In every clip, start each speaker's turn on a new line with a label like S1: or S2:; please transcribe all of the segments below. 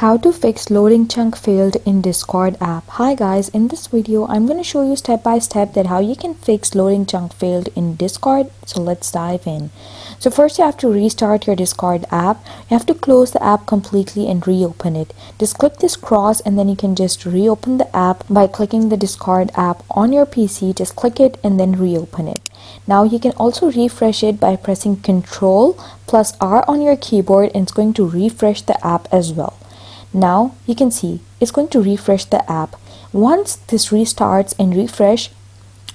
S1: How to fix loading chunk failed in Discord app. Hi guys, in this video I'm going to show you step by step that how you can fix loading chunk failed in Discord. So let's dive in. So first you have to restart your Discord app. You have to close the app completely and reopen it. Just click this cross and then you can just reopen the app by clicking the Discord app on your PC. Just click it and then reopen it. Now you can also refresh it by pressing Ctrl+R on your keyboard, and it's going to refresh the app as well. Now you can see it's going to refresh the app. Once this restarts and refresh,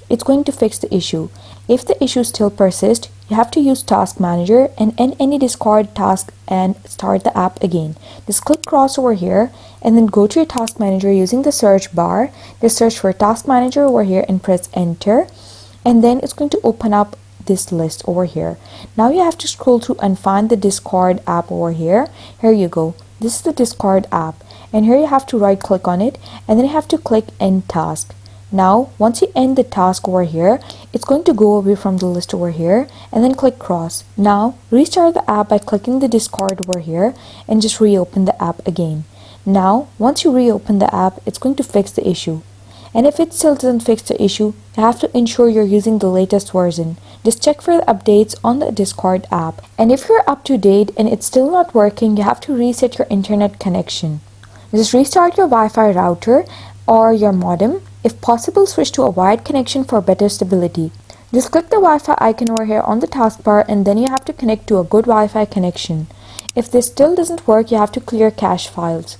S1: it's going to fix the issue. If the issue still persists, you have to use Task Manager and end any Discord task and start the app again. Just click cross over here and then go to your Task Manager using the search bar. Just search for Task Manager over here and press enter, and then it's going to open up this list over here. Now you have to scroll through and find the Discord app over here. Here you go. This is the Discord app, and here you have to right click on it and then you have to click end task. Now once you end the task over here, it's going to go away from the list over here, and then click cross. Now restart the app by clicking the Discord over here and just reopen the app again. Now once you reopen the app, it's going to fix the issue. And if it still doesn't fix the issue, you have to ensure you're using the latest version. Just check for the updates on the Discord app. And if you're up to date and it's still not working, you have to reset your internet connection. Just restart your Wi-Fi router or your modem. If possible, switch to a wired connection for better stability. Just click the Wi-Fi icon over here on the taskbar, and then you have to connect to a good Wi-Fi connection. If this still doesn't work, you have to clear cache files.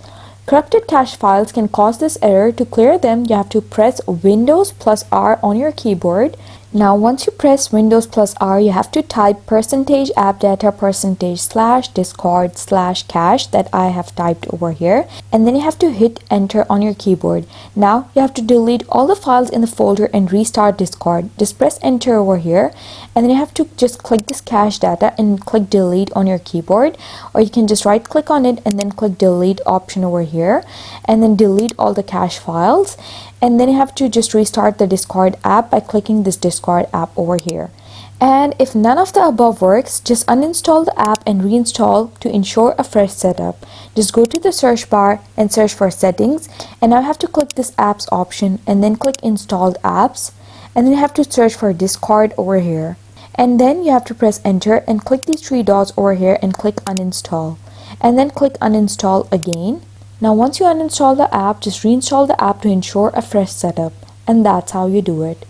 S1: Corrupted cache files can cause this error. To clear them, you have to press Windows+R on your keyboard. Now once you press Windows+R, you have to type %appdata%/discord/cache that I have typed over here, and then you have to hit enter on your keyboard. Now you have to delete all the files in the folder and restart Discord. Just press enter over here, and then you have to just click this cache data and click delete on your keyboard, or you can just right click on it and then click delete option over here and then delete all the cache files. And then you have to just restart the Discord app by clicking this Discord app over here. And if none of the above works, just uninstall the app and reinstall to ensure a fresh setup. Just go to the search bar and search for settings, and now you have to click this apps option and then click installed apps, and then you have to search for Discord over here. And then you have to press enter and click these three dots over here and click uninstall, and then click uninstall again. Now once you uninstall the app, just reinstall the app to ensure a fresh setup, and that's how you do it.